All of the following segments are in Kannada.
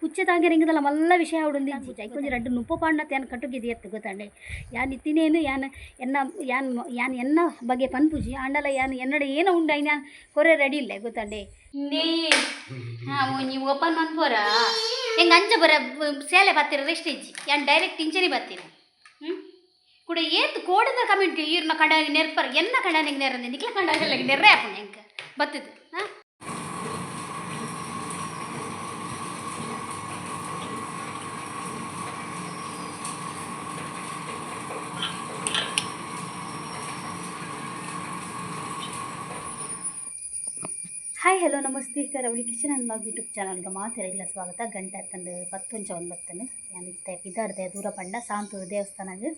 పుచ్చే తాంగరింగదల మల్ల విషయ ఆవిడుంది కొంచెం రెండు ನುಪ್ಪು ಪಾಂಡ ಯಾನ್ ಕಟ್ಟುಗಿದಿ ಎತ್ತು ಗೊತ್ತಂಡೆ ಯಾನ್ ಇತ್ತಿನೇನು ಯಾನ್ ಯಾನ್ ಎನ್ನ ಬಗ್ಗೆ ಪನ್ಪುಜಿ ಆಂಡಲ ಯಾನ್ ಎನ್ನಡ ಏನೋ ಉಂಡು ಐನ್ ಯಾನ್ ಕೊರೆ ರೆಡಿ ಇಲ್ಲ ಗೊತ್ತಂಡೆ ನೇ ನೀವು ಓಪನ್ ಮನ್ಪೋರ ಹೆಂಗೆ ಅಂಚ ಬರ ಸೇಲೆ ಬತ್ತಿರ ರೆಸ್ಟ್ ಇಜ್ಜಿ ಯಾನ್ ಡೈರೆಕ್ಟ್ ಇಂಚರಿ ಬತ್ತಿರ ಕೂಡ ಏತ್ ಕೋಡದ ಕಮೆಂಟ್ ಈರ್ನ ಕಂಡ ನೆರ್ಪರ್ ಎನ್ನ ಕಂಡ ನಿಂಗೆ ನೆರಂದೆ ನಿಕ್ಲ ಕಂಡ ನೆರ್ರೆ ಹಾಕೊಂಡು ಹೆಂಗೆ ಬತ್ತಿದ್ದು ಹಾಂ. ಹಾಯ್ ಹಲೋ ನಮಸ್ತೆ ಕರಾವಳಿ ಕಿಚನ್ ಆ್ಯಂಡ್ ವ್ಲಾಗ್ ಯೂಟ್ಯೂಬ್ ಚಾನಲ್ಗೆ ಮಾತಿರಲಿಲ್ಲ ಸ್ವಾಗತ ಗಂಟೆ ಹತ್ತಂದು 10:09 ಯಾನಿತ್ತೆ ಪಿದಾರ್ದೆ ದೂರ ಪಂಡ ಸಾಂತೂರು ದೇವಸ್ಥಾನಗೆ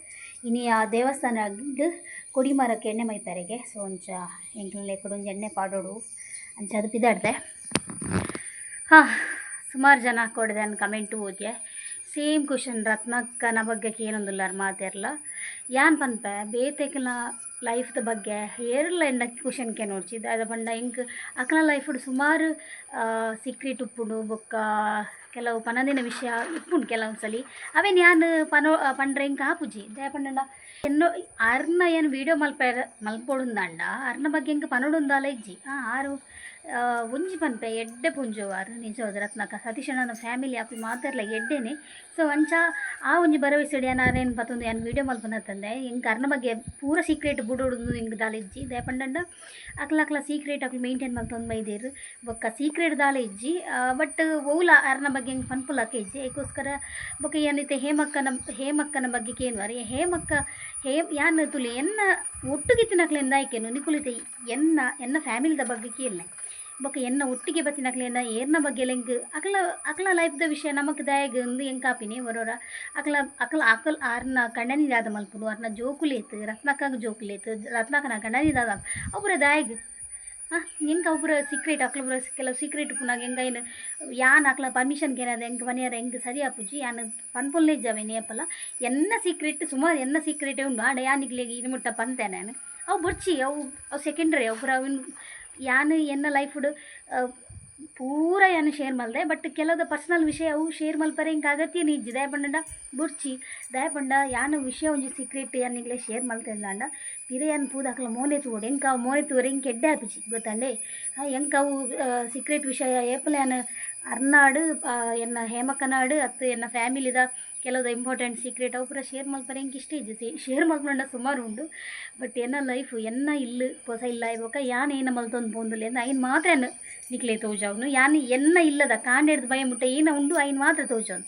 ಇನ್ನು ಆ ದೇವಸ್ಥಾನಗೆ ಕೊಡಿಮರಕ್ಕೆ ಎಣ್ಣೆ ಮೈತಾರೆಗೆ ಸೊ ಒಂಚ ಎಂಕ್ಲೇ ಕೊಡೊಂದು ಎಣ್ಣೆ ಪಾಡೋಡು ಅಂಚ ಅದು ಪಿದಾಡ್ದೆ ಹಾಂ ಸುಮಾರು ಜನ ಕೊಡದೆ ನನ್ನ ಕಮೆಂಟು ಓದ್ಯ ಸೇಮ್ ಕ್ವಶನ್ ರತ್ನಕ್ಕನ ಬಗ್ಗೆ ಏನೊಂದಿಲ್ಲ ಮಾತಿರಲ್ಲ ಯಾನ್ ಪನ್ಪೆ ಬೇತೆಕ್ಲ ಲೈಫ್ದ ಬಗ್ಗೆ ಏರ್ಲ ಎಂಡ ಕ್ವಶನ್ಗೆ ನೋಡ್ಚಿದ್ದು ಅದು ಬಂಡ ಹಿಂಗೆ ಅಕ್ಕನ ಲೈಫ್ಡು ಸುಮಾರು ಸೀಕ್ರೆಟ್ ಉಪ್ಪುಂಡು ಬೊಕ್ಕ ಕೆಲವು ಪನದಿನ ವಿಷಯ ಇಪ್ಪುಂಡು ಕೆಲವೊಂದು ಸಲ ಅವೇನು ಯಾನು ಪಂಡ್ರೆ ಹಿಂಗೆ ಆಪುಜಿ ದೇ ಪಂಡ ಎನ್ನೋ ಅರ್ನ ಏನು ವೀಡಿಯೋ ಮಲ್ಪೊಡುಂದಂಡ ಅರ್ನ ಬಗ್ಗೆ ಹಿಂಗೆ ಪನೋಡುಂದಾಲ ಇಜ್ಜಿ ಆರು ಒಂಜಿ ಪನ್ಪೆ ಎಡ್ಡೆ ಪುಂಜುವಾರು ನಿಜವಾದ ರತ್ನಕ ಸತೀಶಣ್ಣನ ಫ್ಯಾಮಿಲಿ ಆಪಿ ಮಾತಾಡ್ಲ ಎಡ್ಡೆನೆ ಸೊ ಅಂಚ ಆ ಒಂಜಿ ಭರವಸೆಡು ಏನಾರೇನು ಪತ್ತೊಂದು ಏನು ವೀಡಿಯೋ ಮಲ್ಪನತ್ತಂದೆ ಹಿಂಗೆ ಅರ್ನ ಬಗ್ಗೆ ಪೂರ ಸೀಕ್ರೆಟ್ ಬುಡೋಡು ಹಿಂಗೆ ದಾಲ ಇಜ್ಜಿ ದಯಪಂಡ ಅಕ್ಲ ಸೀಕ್ರೆಟ್ ಅಕ್ಲು ಮೇಂಟೈನ್ ಮಲ್ತೊಂದು ಬೈದೇರು ಬೊಕ್ಕ ಸೀಕ್ರೆಟ್ ದಾಲ ಇಜ್ಜಿ ಬಟ್ ಓಲ ಅರ್ನ ಬಗ್ಗೆ ಹಿಂಗೆ ಪನ್ಪುಲಕ್ಕ ಇಜ್ಜಿ ಅದಕ್ಕೋಸ್ಕರ ಬೊಕ್ಕ ಏನೈತೆ ಹೇಮಕ್ಕನ ಬಗ್ಗೆ ಕೇನ್ವಾರಿ ಯಾನ್ ತುಲಿ ಎನ್ನ ಒಟ್ಟುಗಿತ್ತಿನಕ್ಲೆಂದ ಆಯ್ಕೆನು ನಿಕುಲಿತೆ ಎನ್ನ ಫ್ಯಾಮಿಲಿದ ಬಗ್ಗೆ ಕೇಳನೆ ಬೊಕ್ಕ ಎನ್ನ ಒಟ್ಟಿಗೆ ಬತ್ತಿನಕ್ಲೆಂದ ಏರ್ನ ಬಗ್ಗೆ ಹೆಂಗೆ ಅಕ್ಲ ಲೈಫ್ದ ವಿಷಯ ನಮಕ್ ದಯಾಗ ಒಂದು ಹೆಂಗೆ ಕಾಪಿನಿ ಬರೋರ ಅಕ್ಲ ಆರ್ನ ಕಣ್ಣನಿದಾದ ಮಲ್ಪುಡು ಅರ್ನ ಜೋಕುಲೇತು ರತ್ನಕ್ಕಾಗ ಜೋಕುಲೇತು ರತ್ನಕ್ಕನ ಕಣ್ಣನಿದಾದ ಒಬ್ಬರ ದಯಾಗ ಹೆಂಗೆ ಒಬ್ಬರ ಸೀಕ್ರೆಟ್ ಅಕ್ಲೊಬ್ಬರ ಕೆಲವು ಸೀಕ್ರೆಟ್ ಪುನಾಗ ಹೆಂಗೈನು ಯಾನ್ ಅಕ್ಲ ಪರ್ಮಿಷನ್ಗೆ ಏನಾದ ಹೆಂಗೆ ಮನೆಯಾರ ಹೆಂಗೆ ಸರಿ ಆಪುಜಿ ಯಾನ್ ಪನ್ಪೊಲ್ನೇ ಜಾವೆ ನೇಪಲ್ಲ ಎನ್ನ ಸೀಕ್ರೆಟ್ ಸುಮಾರು ಎನ್ನ ಸೀಕ್ರೆಟೇ ಉಂಡು ಆಡ ಯಾನಿಗ್ಲಿಗೆ ಇದು ಮುಟ್ಟ ಪಂತೆ ನಾನು ಅವು ಬರ್ಚಿ ಅವು ಸೆಕೆಂಡ್ರಿ ಒಬ್ಬರ ಅವನು ಯಾನು ಎನ್ನ ಲೈಫ್ಡು ಪೂರ ಯಾನು ಶೇರ್ ಮಲ್ದೆ ಬಟ್ ಕೆಲವು ಪರ್ಸನಲ್ ವಿಷಯ ಅವು ಶೇರ್ ಮಲ್ಪರೆ ಹಿಂಗೆ ಅಗತ್ಯ ನಿಜ್ಜಿ ದಯಪಂಡ ಬುರ್ಚಿ ದಯಪಂಡ ಯಾನು ವಿಷಯ ಒಂಜಿ ಸೀಕ್ರೆಟ್ ಯಾನಿಗ್ಲೇ ಶೇರ್ ಮಲ್ತಂದಾಂಡ ಪಿರೆ ಯಾನು ಪೂದಾಕ್ಲ ಮೋನೆ ತೂಡು ಹೆಂಗೆ ಅವು ಮೋನೆ ತೂರೆ ಹಿಂಗೆ ಎಡ್ಡೆ ಆಪಿಚಿ ಗೊತ್ತಂಡೆ ಹೆಂಗೆ ಅವು ಸೀಕ್ರೆಟ್ ವಿಷಯ ಏಪಲ ಯಾನು ಅರ್ನಾಡು ಎನ್ನ ಹೇಮಕ್ಕನಾಡು ಅತ್ತು ಎನ್ನ ಫ್ಯಾಮಿಲಿದ ಕೆಲವು ಇಂಪಾರ್ಟೆಂಟ್ ಸೀಕ್ರೆಟ್ ಅವು ಪೂರ ಶೇರ್ ಮಲ್ಪರೆ ಹಿಂಗೆ ಇಷ್ಟ ಇಜ್ಜಿ ಶೇರ್ ಮಲ್ಪಂಡ ಸುಮಾರು ಉಂಡು ಬಟ್ ಎನ್ನ ಲೈಫು ಎನ್ನ ಇಲ್ಲು ಹೊಸ ಇಲ್ಲ ಇವಾಗ ಯಾನು ಏನ ಮಲ್ತೊಂದು ಪೋಂದುಲೆ ಅಂದ ಐನು ಮಾತ್ರ ನಿಕ್ಲೆ ತೋಜಾವ್ನು ಯಾನು ಎನ್ನ ಇಲ್ಲದ ಕಾಂಡೆಡ್ದು ಭಯ ಮುಟ್ಟ ಏನ ಉಂಡು ಐನು ಮಾತ್ರ ತೋಜಾವ್ನು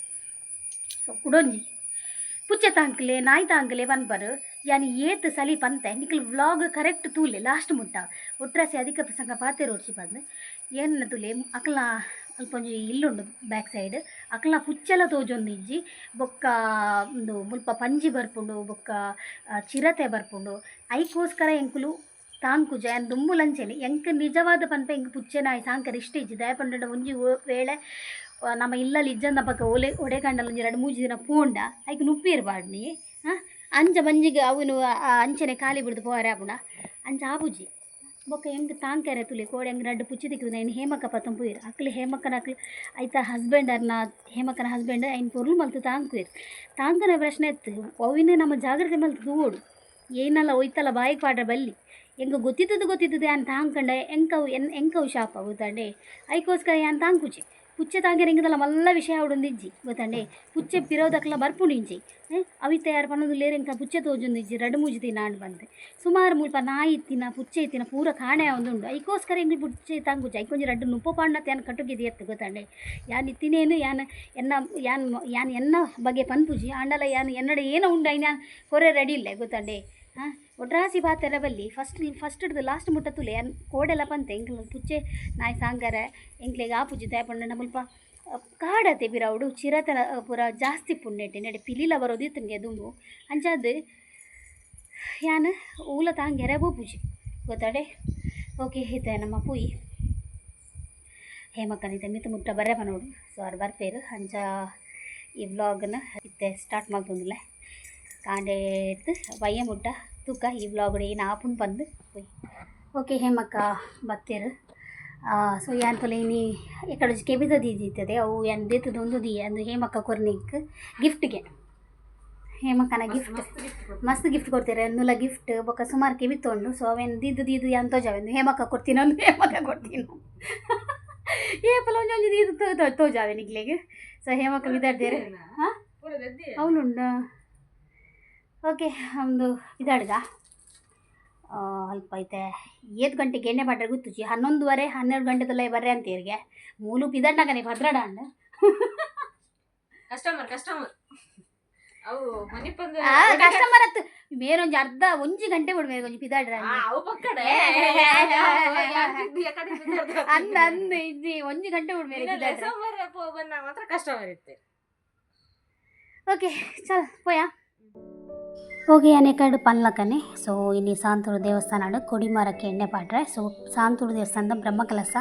ಸೊ ಕುಡೊಂಜಿ ಪುಚ್ಚೆ ತಾಂಕ್ಲೆ ನಾಯಿ ತಾಂಕ್ಲೆ ಪನ್ಪರು ಯಾನು ಏತ್ ಸಲಿ ಪಂತೆ ನಿಕ್ಲು ವ್ಲಾಗ್ ಕರೆಕ್ಟ್ ತೂಲೆ ಲಾಸ್ಟ್ ಮುಟ್ಟ ಒಟ್ರಾಸಿ ಅಧಿಕ ಪ್ರಸಂಗ ಪಾತೆ ರೋಡ್ಸಿ ಬಂದು ಏನು ತುಲೆ ಅಕ್ಲ ಅಲ್ಪ ಒಂಜಿ ಇಲ್ಲುಂಡು ಬ್ಯಾಕ್ ಸೈಡ್ ಅಕ್ಲ ಪುಚ್ಚೆಲ್ಲ ತೋಜೊಂದು ಇಜ್ಜಿ ಬೊಕ್ಕ ಒಂದು ಮುಲ್ಪ ಪಂಜಿ ಬರ್ಪುಂಡು ಬೊಕ್ಕ ಚಿರತೆ ಬರ್ಪುಂಡು ಐಕೋಸ್ಕರ ಎಂಕುಲು ತಾಂಕುಜ ಏನು ದುಂಬು ಲಂಚೆನಿ ಎಂಕ್ ನಿಜವಾದ ಪನ್ಪೆ ಎಂಕ್ ಪುಚ್ಚೆನ ಸಾಂಕರ್ ಇಷ್ಟ ಇಜ್ಜಿ ದಯಪಂಡ ಒಂಜಿ ವೇಳೆ ನಮ್ಮ ಇಲ್ಲಲ್ಲಿ ಇಜ್ಜಂದ ಪಕ್ಕ ಒಡೆ ಕಂಡಲ್ಲ ಒಂಜಿ 2-3 ದಿನ ಪೋಂಡ ಐಕ್ ನುಪ್ಪಿರ್ಬಾಡ್ನಿ ಅಂಚ ಮಂಜಿಗೆ ಅವನು ಅಂಚನೆ ಖಾಲಿ ಬಿಡ್ದು ಪೋರೆ ಆಪುಣ ಅಂಚ ಆಪುಜಿ ಬೊಕ್ಕ ಹೆಂಗೆ ತಾಂಕೆರೆ ತುಲಿ ಕೋಡೆ ಹೆಂಗೆ 2 ಪುಚ್ಚಿ ತಿಕ್ಕಿದ ಇನ್ನು ಹೇಮಕ್ಕ ಪತ್ತಂ ಪುಯಿರು ಅಕ್ಲಿ ಹೇಮಕ್ಕನ ಐತ ಹಸ್ಬೆಂಡ್ ಹೇಮಕ್ಕನ ಹಸ್ಬೆಂಡ್ ಐನು ಪೊರ್ಲು ಮಲ್ತು ತಾಂಕನ ಪ್ರಶ್ನೆ ಎತ್ತು ಅವಿನ ನಮ್ಮ ಜಾಗ್ರತೆ ಮಲ್ತು ತೂಡು ಏನಲ್ಲ ಒಯ್ತಲ್ಲ ಬಾಯಿಗೆ ಪಾಡ್ರೆ ಬಲ್ಲಿ ಹೆಂಗೆ ಗೊತ್ತಿದ್ದದು ಯಾನ್ ತಾಂಕಂಡ ಎಂಕವು ಶಾಪ ಗೊತ್ತಂಡೆ ಐಕೋಸ್ಕರ ಯಾನ್ ತಾಂಕುಚಿ ಪುಚ್ಚೆ ತಾಂಗೆರಿಂಗದಲ್ಲ ಮಲ್ಲ ವಿಷಯ ಆವಿಡೊಂದಿಜ್ಜಿ ಗೊತ್ತಂಡೆ ಪುಚ್ಚೆ ಪಿರೋದಕ್ಲ ಬರ್ಪುಂಡಿಂಜಿ ಅವಿತ್ತ ಯಾರು ಪನ್ನೋದು ಲೇರೆಂಕ ಪುಚ್ಚೆ ತೋಜೊಂದಿಜ್ಜಿ 2-3 ದಿನ ಆಂಡ್ ಬಂದೆ ಸುಮಾರು ಮುಲ್ಪ ನಾಯಿ ಇತ್ತಿನ ಪುಚ್ಚೆ ಇತ್ತಿನ ಪೂರ ಕಾಣೆ ಒಂದುಂಡು ಐಕೋಸ್ಕರ ಹೆಂಗೆ ಪುಚ್ಚೆ ತಾಂಕುಚ್ಚಿ ಐಕೊಂಜಿ 2 ನುಪ್ಪು ಪಾಂಡತ್ತೆ ಯಾನು ಕಟ್ಟುಗಿದಿ ಎತ್ತು ಗೊತ್ತಂಡೆ ಯಾನ್ ಇತ್ತಿನೇನು ಯಾನ್ ಎನ್ನ ಬಗ್ಗೆ ಪನ್ಪುಜಿ ಆಂಡಲ ಯಾನು ಎನ್ನಡ ಏನೋ ಉಂಡು ಐನ್ ಯಾನ್ ಕೊರೆ ರೆಡಿ ಇಲ್ಲ ಗೊತ್ತಂಡೆ ಒಟ್ರಾಸಿ ಪಾತೆರ ಬಲ್ಲಿ ಫಸ್ಟ್ ಲಾಸ್ಟ್ ಮುಟ್ಟ ತುಲೆ ಯಾನ್ ಕೋಡೆಲ್ಲ ಪಂತೆ ಎಂಕ್ಲ ಪುಚ್ಚೆ ನಾಯಿ ಸಾಂಗಾರ ಎಂಕ್ಲೆಗೆ ಆಪುಜಿ ದಯಪಂಡ ಮುಲ್ಪ ಕಾಡತೆ ಬಿರವುಡು ಚಿರತನ ಪೂರ ಜಾಸ್ತಿ ಪುಣ್ಣೆಟ್ಟೆ ನಡೆ ಪಿಲಿಲ ಬರೋದು ತಂಗೆ ದುಂಬು ಅಂಚಾದ ಯಾನ್ ಊಲ ತಾಂಗೆರೆ ಬೋಪುಜಿ ಗೊತ್ತಾಡೆ ಓಕೆ ಹಿತ ನಮ್ಮ ಪುಯಿ ಹೇಮಕ್ಕನಿತ ಮಿತ ಮುಟ್ಟ ಬರ್ರೆ ಪನೋಡು ಸೊ ಅವ್ರು ಬರ್ಪೇರು ಅಂಚ ಈ ವ್ಲಾಗ್ನ ಇತ್ತೆ ಸ್ಟಾರ್ಟ್ ಮಾಡ್ತೊಂದಿಲ್ಲ ಕಾಂಡೆತ್ತು ಬಯ್ಯ ಮುಟ್ಟ ತೂಕ ಈ ವ್ಲಾಗ್ ಏನು ಆಪುಂಡು ಬಂದು ಪುಯ್ ಓಕೆ ಹೇಮಕ್ಕ ಬತ್ತೇರು ಸೊ ಯಾನ್ ತೊಲೆ ಇನಿ ಎಕಡೆ ಕೆಬಿದ ದೀದಿತ್ತದೆ ಅವು ಯಾನ್ ದೇತದ ಒಂದು ದಿ ಅಂದು ಹೇಮಕ್ಕ ಕೊರ್ನಿಕ್ ಗಿಫ್ಟ್ಗೆ ಹೇಮಕ್ಕನ ಗಿಫ್ಟ್ ಮಸ್ತ್ ಗಿಫ್ಟ್ ಕೊಡ್ತೀರ ಅನ್ನುಲ ಗಿಫ್ಟ್ ಬೊಕ್ಕ ಸುಮಾರು ಕೆಬಿತ್ತೊಂಡು ಸೊ ಅವೇನು ದೀದು ಯಾನ್ ತೋಜಾವೆಂದು ಹೇಮಕ್ಕ ಕೊಡ್ತೀನಿ ಒಂದು ಹೇಮಕ್ಕ ಕೊಡ್ತೀನಿ ಏಪಲ ಒಂಜೊಂಜಿ ದೀದು ತೋಜಾವೆ ನಿಗ್ಲೆಗೆ ಸೊ ಹೇಮಕ್ಕ ವಿದಾಡ್ದೇರೆ ಹಾಂ ಅವನುಂಡ ಓಕೆ ಒಂದು ಇದಾಡ್ಗ ಅಲ್ಪ ಐತೆ 7 ಗಂಟೆಗೆ ಎಣ್ಣೆ ಪಾಡ್ರೆ ಗೊತ್ತುಜಿ 11:30 12 ಗಂಟೆದಲ್ಲ ಬರ್ರೆ ಅಂತ ಇವ್ರಿಗೆ ಮೂಲು ಪಿದಣ್ಣಗ ನೀವು ಭದ್ರಡ ಅಂಡ ಕಸ್ಟಮರ್ ಅವು ಮನಿ ಬಂದು ಕಸ್ಟಮರ್ ಅತ್ತು ಮೇರೊಂಜಿ ಅರ್ಧ ಒಂಜಿ ಗಂಟೆ ಬಿಡ್ಬೇಕು ಒಂಜಿ ಪಿದಾಡ್ರ ಅವು ಪಕ್ಕಡೆ ಅಂದ ಇಜ್ಜಿ ಒಂಜಿ ಗಂಟೆ ಬಿಡ್ಬೇಕು ಬಂದಾಗ ಮಾತ್ರ ಕಸ್ಟಮರ್ ಇತ್ತೆ ಓಕೆ ಚಲ್ ಪೋಯಾ ಹೋಗಿ ಅನೇಕಡು ಪನ್ಲಕನೆ ಸೊ ಇಲ್ಲಿ ಸಾಂತೂರು ದೇವಸ್ಥಾನ ಕೊಡಿಮರಕ್ಕೆ ಎಣ್ಣೆ ಪಾಡ್ರೆ ಸೊ ಸಾಂತೂರು ದೇವಸ್ಥಾನದ ಬ್ರಹ್ಮಕಲಸ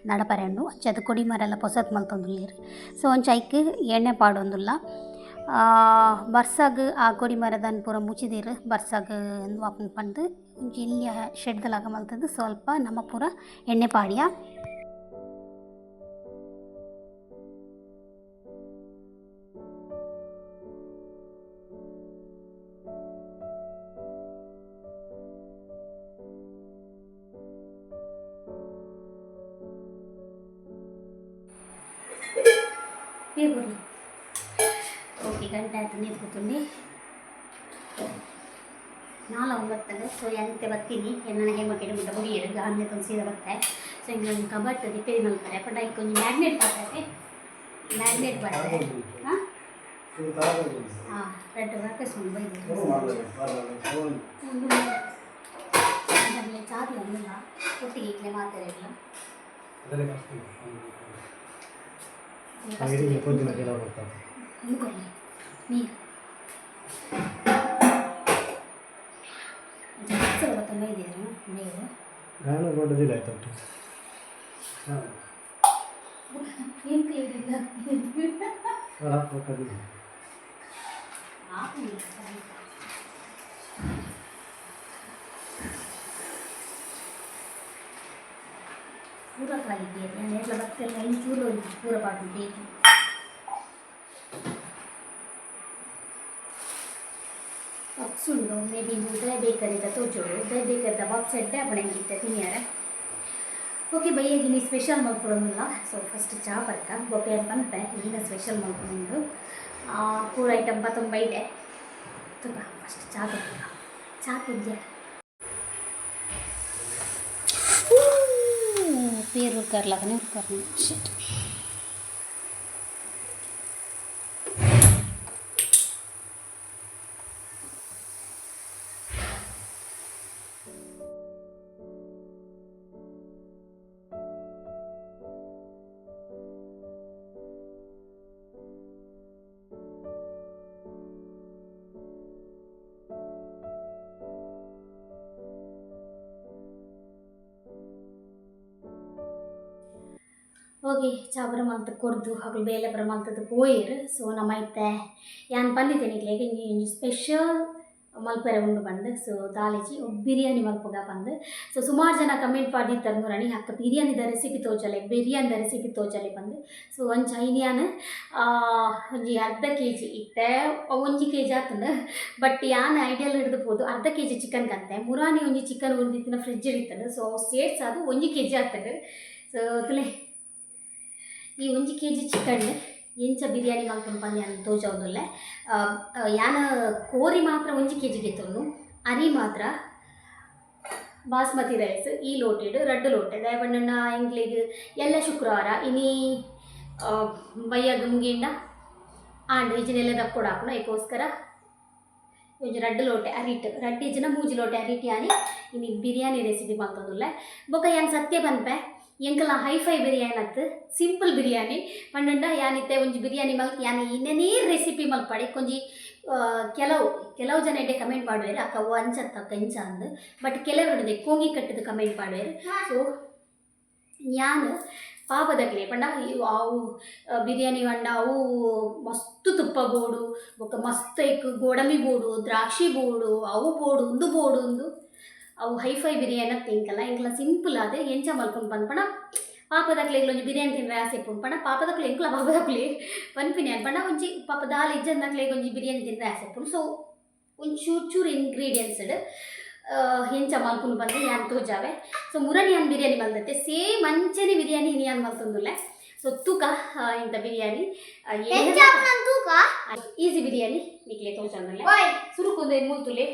ನಡಪರೆಂಡು ಅಂಚದು ಕೊಡಿಮರ ಎಲ್ಲ ಪೊಸತ್ ಮಲ್ತೊಂದುಲ್ಲೇರು ಸೊ ಒಂಚೈಕ್ ಎಣ್ಣೆ ಪಾಡೊಂದುಲ್ಲ ಬರ್ಸಾಗ ಆ ಕೊಡಿಮರದನ್ ಪೂರ ಮುಚ್ಚಿದಿರು ಬರ್ಸಾಗ ವಾಪನ್ ಪಂದು ಇಲ್ಲಿಯ ಶೆಡ್ದಲಾಗ ಮಲ್ತದ್ದು ಸ್ವಲ್ಪ ನಮ್ಮ ಪೂರ ಎಣ್ಣೆ ಪಾಡಿಯ ಬರಲಿ ಓಕೆ ಗಂಟೆ ಆಯ್ತು ನೀರು ಕೂತ್ಕೊಂಡು 4:09 ಸೊ ಎಂತೆ ಬರ್ತೀನಿ ನನಗೆ ಮಕ್ಕಳು ಮುಟ್ಟ ಮುಗಿಯರು ಗಾಂಧಿ ತಂದು ಸೀದಾ ಬರ್ತೆ ಸೊ ಹಿಂಗೆ ಒಂದು ಕಬಟ್ ರಿಪೇರಿ ಮಾಡ್ತಾರೆ ಪಟ ಕೊಂಚ ಮ್ಯಾಗ್ನೆಟ್ ಬರ್ತೈತೆ ಮ್ಯಾಗ್ನೆಟ್ ಬರ್ತದೆ ಹಾಂ ರೆಡ್ ವರ್ಕಸ್ಕೊಂಡು ಬೈದು ಚಾರ್ಜ್ ಒಂದಿಲ್ಲ ಒಟ್ಟಿಗೆ ಈಗಲೇ ಮಾತಾಡಿಲ್ಲ ನೀರು ನಾನು ಕೊಡೋದಿಲ್ಲ ಆಯ್ತು ಪೂರ ಕಾಲಿದ್ದೆ ನಾನು ಎಲ್ಲ ಬರ್ತಲ್ಲ ಇಂಚೂರು ಪೂರ ಪಾಟು ಬೇಕು ಸುಳ್ಳು ಮೇ ಬಿ ಉದಯ ಬೇಕರಿದ ತೋಚೋಡು ಉದಯ ಬೇಕರಿದ ಬಾಕ್ಸೆಡ್ಡೆ ಅಪ್ಪಣಂಗಿತ್ತೆ ತಿನ್ಯಾರ ಓಕೆ ಬೈಯಾಗಿ ನೀ ಸ್ಪೆಷಲ್ ಮಾಡ್ಕೊಡೋದಿಲ್ಲ ಸೊ ಫಸ್ಟ್ ಚಾ ಬರ್ಕ ಬೊಕ್ಕೆ ಬಂತೆ ಈಗ ಸ್ಪೆಷಲ್ ಮಾಡ್ಕೊಂಡು ಪೂರ ಐಟಮ್ ತುಂಬ ಇದೆ ತುಂಬ ಫಸ್ಟ್ ಚಾ ಬರ್ಕ ಚಾ ಕುದ್ದೆ पेर कर लगने करना शिट ಹೋಗಿ ಚಾಪರ ಮಲ್ತು ಕೊಡ್ದು ಹಗಲು ಬೇಲೆ ಬರ ಮಲ್ತದ್ದು ಪೋಯಿರು ಸೊ ನಮ್ಮ ಐತೆ ಯಾನ್ ಬಂದಿದ್ದೇನೆ ಇಲ್ಲಿಗೆ ನೀನು ಸ್ಪೆಷಲ್ ಮಲ್ಪರೆ ಉಂಡು ಬಂದು ಸೊ ದಾಲೇಜಿ ಬಿರಿಯಾನಿ ಮಲ್ಪಗ ಬಂದು ಸೊ ಸುಮಾರು ಜನ ಕಮೆಂಟ್ ಮಾಡಿದ್ದಾರೆ ಮುರಣಿ ಅಕ್ಕ ಬಿರಿಯಾನಿದ ರೆಸಿಪಿ ತೋಚಲೆ ಬಿರಿಯಾನಿದ ರೆಸಿಪಿ ತೋಚಲೆ ಬಂದು ಸೊ ಒಂದು ಚೈನಿಯಾನ ಒಂಜಿ ಅರ್ಧ ಕೆಜಿ ಇತ್ತೆ 1 ಕೆಜಿ ಆತಂದು ಬಟ್ ಯಾನ್ ಐಡಿಯಲ್ ಹಿಡಿದುಬೋದು ಅರ್ಧ ಕೆಜಿ ಚಿಕನ್ ಕಂತೆ ಮುರಾನಿ ಒಂಜಿ ಚಿಕನ್ ಉಳಿದಿತ್ತಿನ ಫ್ರಿಡ್ಜ್ ಇರ್ತದೆ ಸೊ ಸೇರ್ಸ್ ಅದು 1 ಕೆಜಿ ಆಗ್ತದೆ ಸೊ ಅದ್ರಲ್ಲಿ ಈ 1 ಕೆಜಿ ಚಿಕನ್ ಎಂಚ ಬಿರಿಯಾನಿ ಮಾಡ್ಕೊಂಡು ಬಂದು ನಾನು ತೋಜೋದಿಲ್ಲ ಯಾನ ಕೋರಿ ಮಾತ್ರ 1 ಕೆಜಿಗೆ ತೊಂದು ಅರಿ ಮಾತ್ರ ಬಾಸ್ಮತಿ ರೈಸ್ ಈ ಲೋಟೆಡ್ 2 ಲೋಟೆ ದಯಬಣ್ಣ ಎಂಗ್ಲಿಗೆ ಎಲ್ಲ ಶುಕ್ರವಾರ ಇನಿ ಬಯ್ಯಾಗ ಮುಗಿಂಡ ಆಂಡ್ ಇಜಿನೆಲ್ಲ ದಕ್ಕೊಡಾಪುನ ಇದಕ್ಕೋಸ್ಕರ ಒಂಜಿ 2 ಲೋಟೆ ಅರಿಟ್ ರಡ್ಡಿ ಜನ 3 ಲೋಟೆ ಅರಿಟ್ ಯಾನಿ ಇನಿ ಬಿರಿಯಾನಿ ರೆಸಿಪಿ ಮಾಡ್ತೋದಿಲ್ಲ ಬೊಕ ಯಾನ್ ಸತ್ಯ ಬಂಪೆ ಎಂಕಲ ಹೈಫೈ ಬಿರಿಯಾನಿ ಅತ್ತು ಸಿಂಪಲ್ ಬಿರಿಯಾನಿ ಪಂಡ ಯಾನಿತ್ತೆ ಒಂಜಿ ಬಿರಿಯಾನಿ ಮಲ್ಕ ಯಾನಿ ಇನ್ನೇನೇ ರೆಸಿಪಿ ಮಲ್ಪಾಡಿ ಕೊಂಜಿ ಕೆಲವು ಜನ ಎಡ್ಡೆ ಕಮೆಂಟ್ ಮಾಡುವೇರು ಅಕ್ಕ ಅವು ಅಂಚತ್ತ ಕಂಚ ಅಂದು ಬಟ್ ಕೆಲವರು ಕೋಂಗಿ ಕಟ್ಟದು ಕಮೆಂಟ್ ಮಾಡುವೇರು ಸೊ ಯಾನು ಪಾಪದಕ್ಲೆ ಪಂಡ ಅವು ಬಿರಿಯಾನಿ ಪಂಡ ಅವು ಮಸ್ತ್ ತುಪ್ಪ ಬೋಡು ಬೊಕ್ಕ ಮಸ್ತ್ ಐಕ್ ಗೋಡಂಬಿ ಬೋಡು ದ್ರಾಕ್ಷಿ ಬೋಡು ಅವು ಬೋಡು ಒಂದು ಬೋಡು ಒಂದು ಅವು ಹೈಫೈ ಬಿರಿಯಾನಿ ತಿಂಕಲ್ಲ ಇಂಕಲ ಸಿಂಪಲ್ ಆದ ಎಂಚ ಮಲ್ಕೊಂಡು ಬಂದ್ಪಣ ಪಾಪದಕ್ಲೆ ಒಂಜಿ ಬಿರಿಯಾನಿ ತಿನ್ರೆ ಆಸೆ ಇಪ್ಪುಂಡು ಪಂಡ ಪಾಪದಕ್ಲೆ ಎಂಕ್ಲ ಪಾಪದಕ್ಲೆ ಪನ್ಪಿನಿ ಪಂಡ ಒಂಜಿ ಪಾಪ ದಾಲ್ ಇಜ್ಜಂದಕ್ಲೆ ಒಂಜಿ ಬಿರಿಯಾನಿ ತಿನ್ರೆ ಆಸೆ ಇಪ್ಪುಂಡು. ಸೊ ಒಂದು ಚೂರು ಇಂಗ್ರೀಡಿಯೆಂಟ್ಸ್ಡ್ ಹೆಂಚ ಮಲ್ಪುನು ಬಂದು ಯಾನ್ ತೋಜಾವೆ. ಸೊ ಮುರಣಿ ಯಾನ್ ಬಿರಿಯಾನಿ ಮಲ್ದತ್ತೆ ಸೇಮ್ ಅಂಚನೆ ಬಿರಿಯಾನಿ ಇನಿ ಯಾನ್ ಮಲ್ತೊಂದುಲ್ಲೆ. ಸೊ ತೂಕ ಇಂಥ ಬಿರಿಯಾನಿ ತೂಕ ಈಸಿ ಬಿರಿಯಾನಿ ನಿಕ್ಲೆ ತೋಜಂದುಲ್ಲೆ ಸುರುಕೊಂದು ಮೂಲ್ತುಲೆ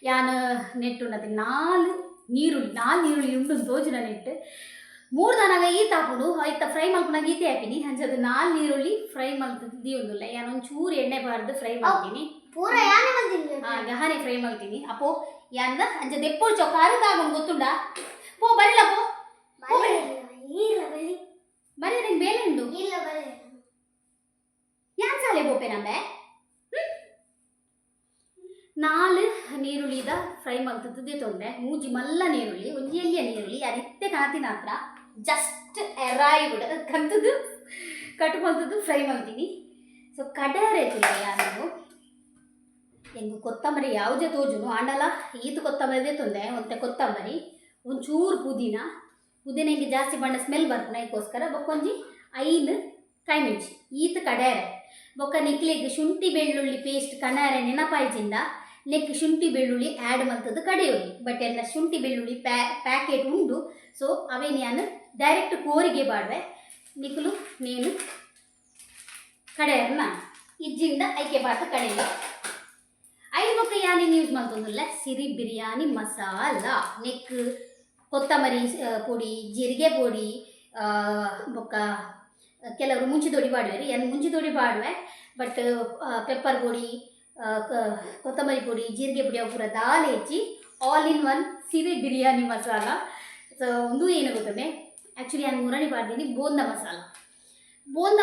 ಯಾನ್ ನೆಟ್ಟುಂಡತೆ 4 ನೀರುಳ್ಳಿ ಉಂಡು ತೋಜುನ ನೆಟ್ಟು 3 ದನಾಗ ಈತ ಹಾಪುಡು ಐತ ಫ್ರೈ ಮಲ್ಪನಾಗ ಈತೆ ಹಾಪಿನಿ ಅಂಚದು 4 ನೀರುಳ್ಳಿ ಫ್ರೈ ಮಲ್ತದ್ದು ಒಂದುಲ್ಲ ಯಾನ್ ಒಂಚೂರು ಎಣ್ಣೆ ಬಾರ್ದು ಫ್ರೈ ಮಾಡ್ತೀನಿ ಪೂರ ಯಾನೆ ಮಲ್ತೀನಿ ಗಹನೆ ಫ್ರೈ ಮಾಡ್ತೀನಿ ಅಪ್ಪೋ ಯಾನ್ದ ಅಂಚ ದೆಪ್ಪೊಳು ಚೌಕ ಅರುದಾಗೊಂಡು ಗೊತ್ತುಂಡ ಪೋ ಬರಿಲ್ಲ ಪೋ ಇಲ್ಲ ಬಲಿ ಬರೀ ನಂಗೆ ಬೇಲೆ ಉಂಡು ಇಲ್ಲ ಬಲಿ ಯಾನ್ ಸಾಲೆ ಬೋಪೆ ನಮ್ಮೆ 4 ನೀರುಳ್ಳಿದ ಫ್ರೈ ಮಲ್ತದ್ದೇ ತೊಂದೆ ಮೂಜಿ ಮಲ್ಲ ನೀರುಳ್ಳಿ ಒಂಜಿ ಎಲ್ಲಿಯ ನೀರುಳ್ಳಿ ಅದಿತ್ತೆ ಕಾತಿನ ಹತ್ರ ಜಸ್ಟ್ ಎರಾಯ್ಬಿಡ ಕಂತದ್ದು ಕಟ್ ಮಲ್ತದ್ದು ಫ್ರೈ ಮಾಡ್ತೀನಿ. ಸೊ ಕಡರೆ ತುಲೆ ಯಾನು ಹೆಂಗೆ ಕೊತ್ತಂಬರಿ ಯಾವುದೇ ತೋಜುನು ಆಂಡಲ ಈತು ಕೊತ್ತಂಬರಿದೇ ತೊಂದೆ ಒಂತೆ ಕೊತ್ತಂಬರಿ ಒಂಚೂರು ಪುದೀನ ಹಿಂಗೆ ಜಾಸ್ತಿ ಬಣ್ಣ ಸ್ಮೆಲ್ ಬರ್ಪುನ ಇದಕ್ಕೋಸ್ಕರ ಬೊಕ್ಕೊಂಜಿ 5 ಕಾಯಿಮೆಣಸಿ ಈತು ಕಡೇರೆ ಬೊಕ್ಕ ನಿಕ್ಲಿಗೆ ಶುಂಠಿ ಬೆಳ್ಳುಳ್ಳಿ ಪೇಸ್ಟ್ ಕಣಾರೆ ನೆನಪಾಯ್ಜಿಂದ ನೆಕ್ ಶುಂಠಿ ಬೆಳ್ಳುಳ್ಳಿ ಆ್ಯಡ್ ಮಲ್ತದ್ದು ಕಡೆಯೋಗಿ ಬಟ್ ಎಲ್ಲ ಶುಂಠಿ ಬೆಳ್ಳುಳ್ಳಿ ಪ್ಯಾಕೆಟ್ ಉಂಡು. ಸೊ ಅವೇನು ನಾನು ಡೈರೆಕ್ಟ್ ಕೋರಿಗೆ ಬಾಡುವೆ ನಿಕ್ಲು ನೇನು ಕಡೆಯರ್ನ ಇಜ್ಜಿಂದ ಐಕೆ ಬಾತ ಕಡೆಯ ಐದು ಬೊಕ್ಕ ಯಾನೇನು ಯೂಸ್ ಮಾಡ್ತಂದಿಲ್ಲ ಸಿರಿ ಬಿರಿಯಾನಿ ಮಸಾಲ ನೆಕ್ ಕೊತ್ತಂಬರಿ ಪೊಡಿ ಜೀರಿಗೆ ಪೊಡಿ ಬೊಕ್ಕ ಕೆಲವರು ಮುಂಚಿ ತೊಡಿ ಬಾಡುವೆ ಏನು ಮುಂಚಿ ತೊಡಿ ಬಾಡುವೆ ಬಟ್ ಪೆಪ್ಪರ್ ಪೊಡಿ ಕೊತ್ತಂಬರಿ ಪೊಡಿ ಜೀರಿಗೆ ಪೊಡಿ ಅವು ಪೂರ ದಾಲ್ ಹೆಚ್ಚಿ all in one Siri biryani masala. So ಒಂದು ಏನು ಗೊತ್ತಂದ್ರೆ ಆ್ಯಕ್ಚುಲಿ ನಾನು ಮುರಣಿ ಬಾಡ್ತೀನಿ ಬೋಂದ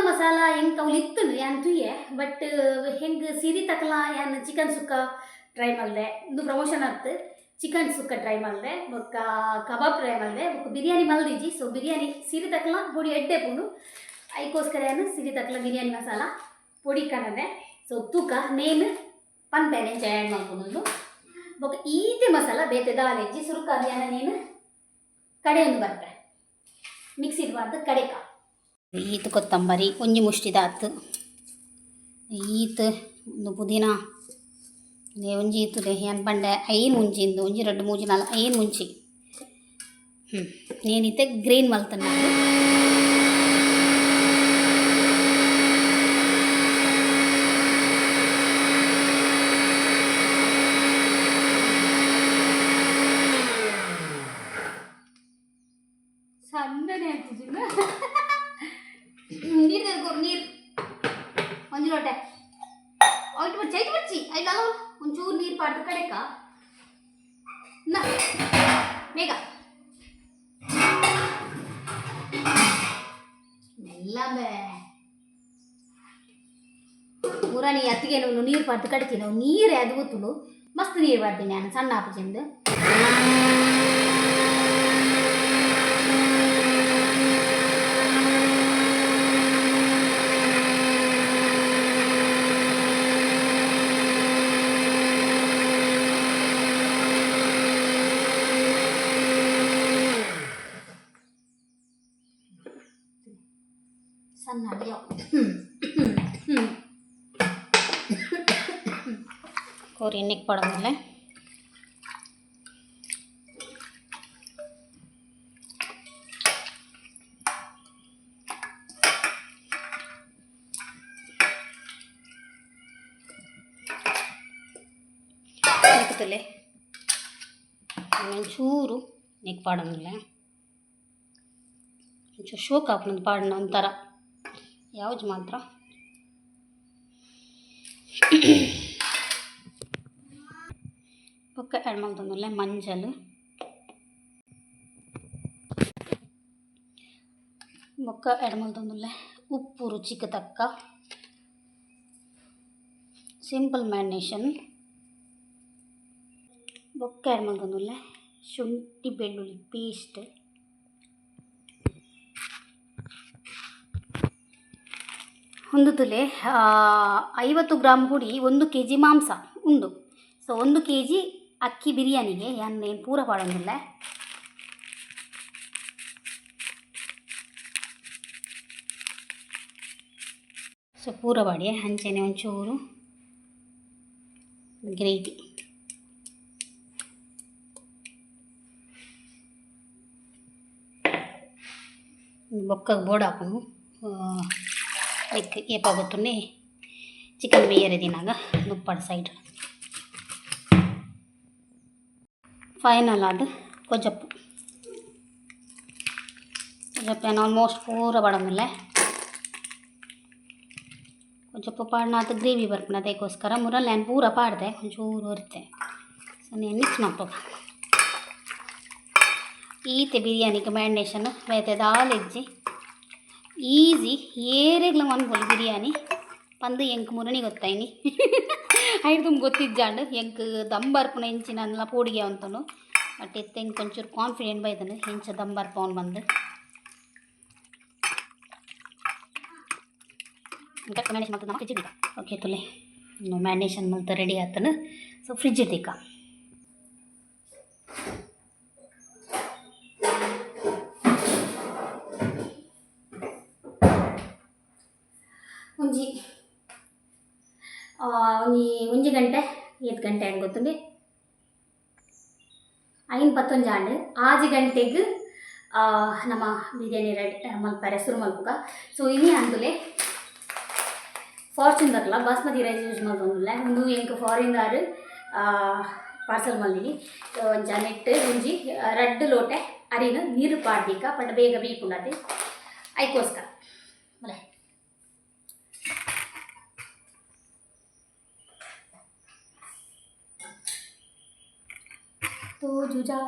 ಮಸಾಲ ಹೆಂಗೆ ಅವ್ಲು ಇತ್ತು ಯಾನ್ ತುಯ್ಯೆ ಬಟ್ ಹೆಂಗೆ ಸಿರಿ ತಕಲ ಯಾನ್ ಚಿಕನ್ ಸುಕ್ಕ ಟ್ರೈ ಮಾಡಿದೆ ಒಂದು ಪ್ರಮೋಷನ್ ಆಗ್ತು ಚಿಕನ್ ಸುಕ್ಕ ಟ್ರೈ ಮಾಡಿದೆ ಬೊಕ್ಕ ಕಬಾಬ್ ಟ್ರೈ ಮಾಡಿದೆ ಬೊಕ್ಕ ಬಿರಿಯಾನಿ ಮಲ್ದಿಜಿ. ಸೊ ಬಿರಿಯಾನಿ ಸಿರಿ ತಕಲ ಪೊಡಿ ಎಡ್ಡೆ ಪುಂಡು ಅದಕ್ಕೋಸ್ಕರ ಏನು ಸಿರಿ ತಕಲ ಬಿರಿಯಾನಿ ಮಸಾಲ ಪೊಡಿ ಕಣದೆ. ಸೊ ತೂಕ ನೇನು ಪನ್ಪೇನೆ ಆ್ಯಡ್ ಮಾಡ್ಕೊಂಡು ಬೊಕ್ಕ ಈತೆ ಮಸಾಲ ಬೇತೆ ದಾಲ್ ಹೆಜ್ಜಿ ಸುರುಕಾದ ನೀನು ಕಡೆಯೊಂದು ಬರ್ತೆ ಮಿಕ್ಸ್ ಇಡಬಾರ್ದು ಕಡೆಕ ಈತು ಕೊತ್ತಂಬರಿ ಒಂಜಿ ಮುಷ್ಟಿದಾತು ಈತು ಒಂದು ಪುದೀನ ಒಂಜಿ ಈತುಲೆ ಏನು ಬಂಡೆ 5 ಮುಂಚಿಂದು ಒಂಜಿ 2 3 4 5 ಮುಂಚಿ ನೇನೈತೆ ಗ್ರೀನ್ ಮಲ್ತನ ಸಣ್ಣನೇ ಆಗ್ತಿದ್ದಿಲ್ಲ ನೀರು ತೆಗೆದು ನೀರು ಒಂಜಿ ಲೋಟೆ ಐಟು ಬರ್ಚಿ ಐಲ್ಲ ಒಂಚೂರು ನೀರು ಪಾಡ್ದು ಕಡೆಕ ಬೇಗ ಎಲ್ಲ ಮುರಾಣಿ ಅತ್ತಿಗೆ ನೀರು ಪಾಡ್ದು ಕಡಿತೀನಿ ನಾವು ನೀರೇ ಅದು ಗೊತ್ತುಂಡು ಮಸ್ತ್ ನೀರು ಪಾಡ್ತೀನಿ ನಾನು ಸಣ್ಣ ಆಪುಜಿಂದು ಸಣ್ಣ ಕೋರಿ ಎಣ್ಣೆಗೆ ಪಡೋದಿಲ್ಲ ಹಾಕುತ್ತಲೆ ಒಂಚೂರು ನೆಕ್ ಪಾಡೋದಿಲ್ಲ ಒಂಚೂರು ಶೋಕ್ ಹಾಕೋದು ಪಾಡೋಣ ಒಂಥರ ಯಾವ್ದು ಮಾತ್ರ ಪಕ್ಕ ಆ್ಯಡ್ ಮಾಡ್ತಂದಲ್ಲ ಮಂಜಲು ಬೊಕ್ಕ ಆ್ಯಡ್ ಮಾಡ್ತಂದಲ್ಲ ಉಪ್ಪು ರುಚಿಗೆ ತಕ್ಕ ಸಿಂಪಲ್ ಮ್ಯಾರಿನೇಷನ್ ಬೊಕ್ಕ ಆ್ಯಡ್ ಮಾಡ್ತಂದಲ್ಲ ಶುಂಠಿ ಬೆಳ್ಳುಳ್ಳಿ ಪೇಸ್ಟ್ ಒಂದು ತುಲೆ 50 ಗ್ರಾಮ್ ಹುಡಿ 1 kg ಮಾಂಸ ಉಂಡು. ಸೊ 1 kg ಅಕ್ಕಿ ಬಿರಿಯಾನಿಗೆ ಏನು ಪೂರ ಪಾಡೋದಿಲ್ಲ ಸೊ ಪೂರ ಬಾಡಿ ಅಂಚೆನೆ ಒಂಚೂರು ಗ್ರೇವಿ ಬೊಕ್ಕಗೆ ಬೋರ್ಡ್ ಹಾಕೊಂಡು like ಏಪಾಗುತ್ತೇ chicken ಬೇಯರೆ ದಿನಾಗ dupatta side final ಆದ ಕೊಜ್ಜಪ್ಪು ಏನು ಆಲ್ಮೋಸ್ಟ್ ಪೂರ ಬಡಮಿಲ್ಲ ಕೊಜ್ಜಪ್ಪು ಪಾಡ್ನ ಅದು ಗ್ರೇವಿ ಬರ್ಪಣ ಅದಕ್ಕೋಸ್ಕರ ಮುರಲ್ಲಿ ನಾನು ಪೂರ ಪಾಡ್ದೆ ಒಂಚೂರು ಇರುತ್ತೆ ಸೊ నేను ಮಿಕ್ಸ್ ಮಾಡ್ಬೇಕು ಈತೆ ಬಿರಿಯಾನಿಗೆ ಮ್ಯಾರಿನೇಷನ್ ಬೇತೆ ದಾಲ್ ಹೆಜ್ಜೆ ಈಸಿ ಏರೆಗ್ಲ ಮನ್ಬೋದು ಬಿರಿಯಾನಿ ಪಂದು ಎಂಕ್ ಮುರಣಿ ಗೊತ್ತಾಯಿನಿ ಐದು ತುಂಬ ಗೊತ್ತಿದ್ದಾಂಡು ಎಂಕ್ ದಮ್ ಬರ್ಪುನ ಹೆಂಚಿನ ಪೋಡಿಗೆ ಅಂತನು ಬಟ್ ಎತ್ತ ಹೆಂಗೆ ಒಂಚೂರು ಕಾನ್ಫಿಡೆಂಟ್ ಬೈದನು ಹೆಂಚ ದಮ್ ಬರ್ಪವನು ಬಂದು ಮ್ಯಾರಿನೇಷನ್ ಮಾಡ್ತದೆ ನಾವು ಫ್ರಿಜ್ ಇದ್ದೀಕ ಓಕೆ ತುಲೆ ಇನ್ನು ಮ್ಯಾರಿನೇಷನ್ ಮಾಡ್ತಾ ರೆಡಿ ಆತನು ಸೊ ಫ್ರಿಜ್ ಇದ್ದೀಕ ಒಂಜಿ ಗಂಟೆ 8 ಗಂಟೆ ಹೆಂಗೆ ಗೊತ್ತುಂಡಿ 5:11 ಆಂಡು 6 ಗಂಟೆಗೆ ನಮ್ಮ ಬಿರಿಯಾನಿ ರೆಡಿ ಮಲ್ಪಾರೆ ಶುರು ಮಲ್ಪುಗ ಸೊ ಇನ್ನೇ ಅಂದುಲೆ ಫಾರ್ಚೂನ್ ದಕ್ಲ ಬಾಸ್ಮತಿ ರೈಸ್ ಯೂಸ್ ಮಾಡ್ಕೊಂಡ್ಲೆ ಒಂದು ಎಂಕ್ ಫಾರಿನ್ದಾರು ಪಾರ್ಸಲ್ ಮಲ್ಲಿನಿ ಒಂಚ ನೆಟ್ಟು ಒಂಜಿ ರಡ್ಡ್ ಲೋಟೆ ಅರಿನ ನೀರು ಪಾಡ್ದಿಕ್ಕ ಪಂಡ ಬೇಗ ಬೀಪುಂಡತಿ ಐಕೋಸ್ಕರ ಬಲೆ तो जुजा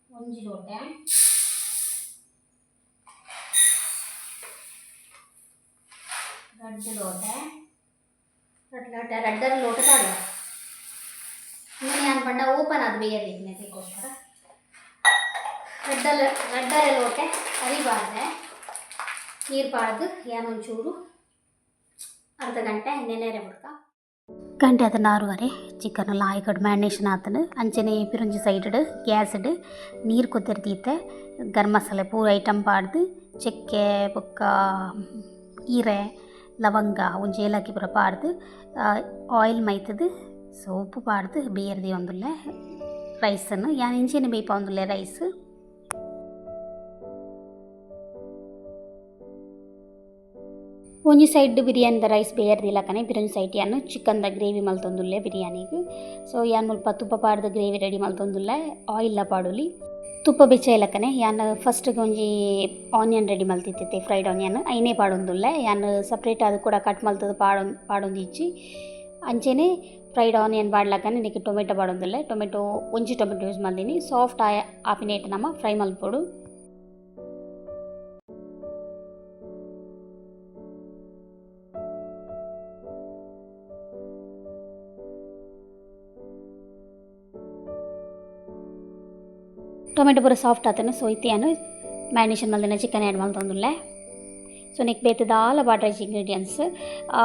ಒಂಜಿ ಲೋಟೆ ರಡ್ಡ್ ಲೋಟೆ ರಡ್ಡರ ಲೋಟ ತಾಡುವ ನಾನು ಪಂಡ ಓಪನ್ ಅದು ಬೇಯರ್ಲಿಕ್ಕೆ ಅದಕ್ಕೋಸ್ಕರ ರಡ್ಡರೆ ಲೋಟೆ ಅರಿಬಾರ್ದೆ ನೀರು ಪಾಡ್ದು ಏನೊಂಚೂರು ಅರ್ಧ ಗಂಟೆ ನೆನೆರೆ ಬಿಡ್ಕ ಗಂಟೆ ಆತ 6:30 ಚಿಕನ್ ಎಲ್ಲ ಆಯ್ಕಡ್ ಮ್ಯಾರಿನೇಷನ್ ಆತನು ಅಂಚನೆ ಪಿರೊಂಜಿ ಸೈಡ್ ಗ್ಯಾಸ್ಡ್ ನೀರು ಕೊತ್ತಿರ್ತೀತೆ ಗರಂ ಮಸಾಲೆ ಪೂರ ಐಟಮ್ ಪಾಡ್ದು ಚಕ್ಕೆ ಬೊಕ್ಕ ಈರೆ ಲವಂಗ ಒಂಜಿ ಏಲಕ್ಕಿ ಪೂರ ಪಾಡ್ದು ಆಯಿಲ್ ಮೈತದು ಸೊ ಉಪ್ಪು ಪಾಡ್ದು ಬೇಯರ್ದಿ ಒಂದುಲ್ಲೆ ರೈಸನ್ನು ಯಾನ್ ಇಂಚೆನೆ ಬೇಯ್ಪ ಒಂದುಲ್ಲೆ ರೈಸ್ ಒಂಜಿ ಸೈಡ್ ಬಿರಿಯಾನಿದ ರೈಸ್ ಬೇಯರ್ದಿಲ್ಲ ಕನೆ ಬಿರೊಂಜಿ ಸೈಡ್ ಯಾನು ಚಿಕನ್ದ ಗ್ರೇವಿ ಮಲ್ತೊಂದುಲ್ಲೆ ಬಿರಿಯಾನಿಗೆ ಸೊ ಯಾನ್ ಮುಲ್ಪ ತುಪ್ಪ ಪಾಡ್ದು ಗ್ರೇವಿ ರೆಡಿ ಮಲ್ತೊಂದುಲ್ಲೆ ಆಯಿಲ್ಲ ಪಾಡುಲಿ ತುಪ್ಪ ಬೆಚ್ಚ ಇಲ್ಲಕನೆ ಯಾನ್ ಫಸ್ಟ್ಗೆ ಒಂಜಿ ಆನಿಯನ್ ರೆಡಿ ಮಲ್ತಿತ್ತೆ ಫ್ರೈಡ್ ಆನಿಯನ್ ಐನೇ ಪಾಡೊಂದುಲ್ಲೆ ಯಾನ್ ಸಪ್ರೇಟ್ ಅದು ಕೂಡ ಕಟ್ ಮಲ್ತದು ಪಾಡೊಂದಿಚ್ಚಿ ಅಂಚೆನೆ ಫ್ರೈಡ್ ಆನಿಯನ್ ಪಾಡ್ಲಕ್ಕನೆ ನಿಕ್ಕೆ ಟೊಮೆಟೊ ಪಾಡೊಂದುಲ್ಲೆ ಟೊಮೆಟೊ ಒಂಜಿ ಟೊಮೆಟೊ ಯೂಸ್ ಮಾಡ್ದೀನಿ ಸಾಫ್ಟ್ ಆಪಿನೇಟ್ ನಮ್ಮ ಫ್ರೈ ಮಲ್ಪೊಡು ಟೊಮೆಟೊ ಪೂರ ಸಾಫ್ಟ್ ಆತನು ಸೊ ಇತ್ತಿಯಾನು ಮ್ಯಾರಿನೇಷನ್ ಮಲ್ದಿನ ಚಿಕನ್ ಆ್ಯಡ್ ಮಲ್ತೊಂದುಲ್ಲೆ ಸೊ ನೆಕ್ ಬೇತದ ಆಲ ಬಾಡ್ರೈಸ್ ಇಂಗ್ರೀಡಿಯೆಂಟ್ಸ್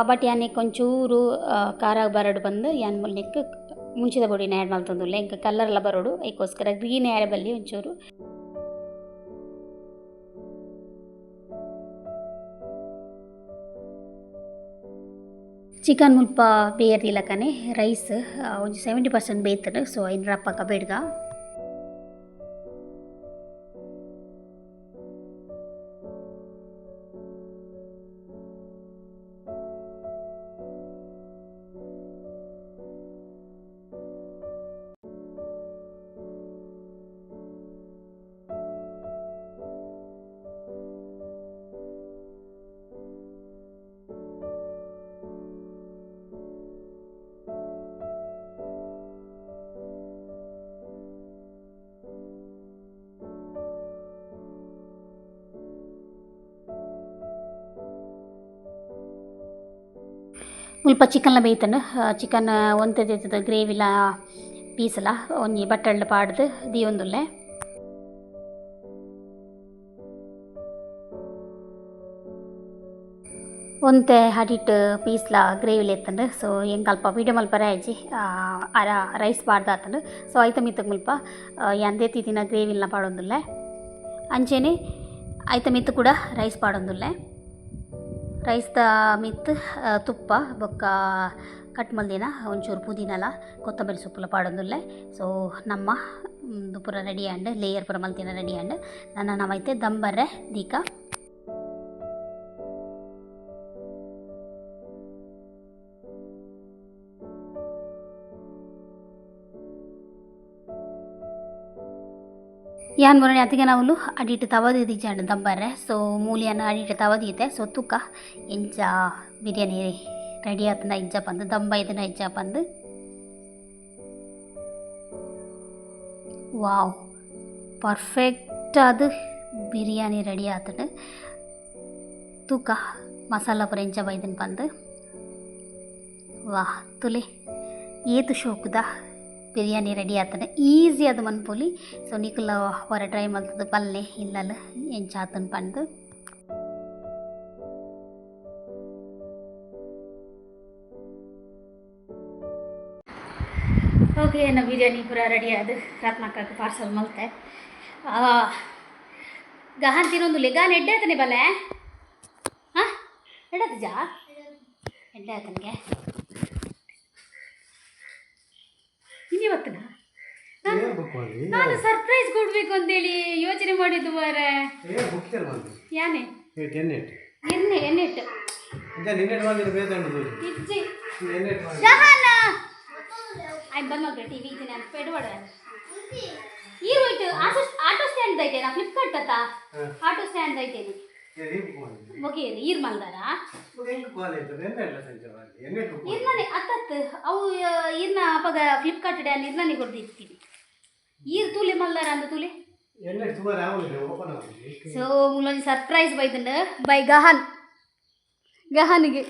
ಬಟ್ ಯಾನ್ ನೆಕ್ ಒಂಚೂರು ಖಾರ ಬರಡು ಬಂದು ಯಾನ್ ಮುಲ್ ನೆಕ್ ಮುಂಚಿದ ಬೊಡಿನ ಆ್ಯಡ್ ಮಲ್ತೊಂದುಲ್ಲೆ ಇಂಕ ಕಲರ್ ಎಲ್ಲ ಬರೋಡು ಅದಕ್ಕೋಸ್ಕರ ಗ್ರೀನ್ ಆ್ಯಡ್ ಬಲ್ಲಿ ಒಂಚೂರು ಚಿಕನ್ ಮುಲ್ಪ ಬೇಯರ್ದಿಲ್ಲ ಕನೆ ರೈಸ್ ಒಂಜಿ 70% ಬೇಯ್ತದೆ ಸೊ ಐನರ ಪಕ್ಕ ಬೇಡ್ಗ ಮುಲ್ಪ ಚಿಕನ್ಲ ಬೇಯ್ತಂಡು ಚಿಕನ್ ಒಂತೆದ ಗ್ರೇವಿಲ ಪೀಸಲ ಒಂಜಿ ಬಟ್ಟಳ್ಳ ಪಾಡ್ದು ದಿಯೊಂದುಲ್ಲೆ ಒಂತೆ ಹಡಿಟ್ ಪೀಸ್ಲ ಗ್ರೇವಿಲಿ ಎತ್ತಂಡು ಸೊ ಎಂಕ್ ಅಲ್ಪ ವೀಡಿಯೋ ಮಲ್ಪರೆ ಆಯ್ಜಿ ಅರ ರೈಸ್ ಪಾಡ್ದಾತಂಡು ಸೊ ಐತ ಮಿತ್ತಗ್ ಮುಲ್ಪ ಯಾಂದೇ ತಿತ್ತಿನ ಗ್ರೇವಿಲ್ನ ಪಾಡೊಂದುಲ್ಲೆ ಅಂಚೆನೆ ಐತ ಮಿತ್ತು ಕೂಡ ರೈಸ್ ಪಾಡೊಂದುಲ್ಲೆ ರೈಸ್ದ ಮಿತ್ತು ತುಪ್ಪ ಬೊಕ್ಕ ಕಟ್ ಮಲ್ದಿನ ಒಂಚೂರು ಪುದೀನಲ ಕೊತ್ತಂಬರಿ ಸೊಪ್ಪುಲ ಪಾಡೊಂದುಲ್ಲೆ ಸೊ ನಮ್ಮ ಪೂರ ರೆಡಿ ಆಂಡ್ ಲೇಯರ್ ಪೂರ ಮಲ್ತಿನ ರೆಡಿ ಆಂಡ್ ನನ್ನ ನಮೈತೆ ದಂಬರ್ರೆ ದೀಕ ಯಾನ್ ಮೊನ್ನೆ ಅತಿಗೆ ನಾವು ಅಡಿಟ್ ತವದಿ ದಿಜ್ಜಾಂಡು ದಂಬರ್ರೆ ಸೊ ಮೂಲಿಯನ್ನು ಅಡಿಟ್ ತವದೀತೆ ಸೊ ತುಕ್ಕ ಎಂಚ ಬಿರಿಯಾನಿ ರೆಡಿ ಆತನ ಇಂಚ ಬಂದು ದಂಬ ಇದನ್ನ ಇಂಚ ಬಂದು ವಾವ್ ಪರ್ಫೆಕ್ಟ್ ಅದು ಬಿರಿಯಾನಿ ರೆಡಿ ಆತನು ತೂಕ ಮಸಾಲ ಪುರ ಇಂಚ ಬೈದನ್ ಬಂದು ವಾಹ್ ತುಲೆ ಏತು ಶೋಕದ ಬಿರಿಯಾನಿ ರೆಡಿ ಆತನ ಈಸಿ ಅದು ಮನ್ಪೊಲಿ ಸೊ ನಿಕುಲ ಹೊರ ಟ್ರೈ ಮಾಡ್ತದ ಪಲ್ಲೆ ಇಲ್ಲಲ್ಲ ಎಂಚ ಆತನ ಪಂದು ಓಕೆ ನಮ್ಮ ಬಿರಿಯಾನಿ ಪೂರ ರೆಡಿ ಆದ ರಾತ್ನಾಕಕ್ಕೆ ಪಾರ್ಸಲ್ ಮಲ್ತೆ ಗಹನ್ ತಿನ್ನೊಂದು ಗಾನ್ ಎಡ್ಡೆ ಆತನೆ ಬಲೆ ಹಾಂ ಎಡ್ಡದ ಜಾ ಎಡ್ಡೆ ಆತನಿಗೆ ಇನ್ನಿವತ್ತನ ನಾನು ಸರ್ಪ್ರೈಸ್ ಕೊಡಬೇಕು ಅಂತೇಳಿ ಯೋಚನೆ ಮಾಡಿದ್ದು ಮಾರೆ ಯಾನೆ ಎಣ್ಣೆ ಎಣ್ಣೆಟ್ಟು ಆಯ್ತು ಬಂದು ಟಿ ವಿ ಇದ್ದೀನಿ ಅಂತ ಪೆಡ್ವಾಡ ಈ ಹೋಯ್ತು ಆಟೋ ಸ್ಟ್ಯಾಂಡ್ ಐತೆ ನಾ ಫ್ಲಿಪ್ಕಾರ್ಟ್ ಅತ್ತ ಆಟೋ ಸ್ಟ್ಯಾಂಡ್ ಐತೇನೆ ಓಕೆ ಈರ್ ಮಲ್ದಾರ ಇರ್ನಾನೆ ಅತ್ತತ್ತು ಅವು ಇರ್ನ ಅಪ್ಪಗ ಫ್ಲಿಪ್ಕಾರ್ಟ್ ಡ್ಯಾನ್ ಇರ್ನಾನೆ ಕೊಡ್ದಿರ್ತೀನಿ ಈರ್ ತೂಲೆ ಮಲ್ದಾರ ಅಂದ ತೂಲೆ ಸೊ ಮುಲ್ಲೊಂದು ಸರ್ಪ್ರೈಸ್ ಬೈದಂಡು ಬೈ ಗಹನ್ಗೆ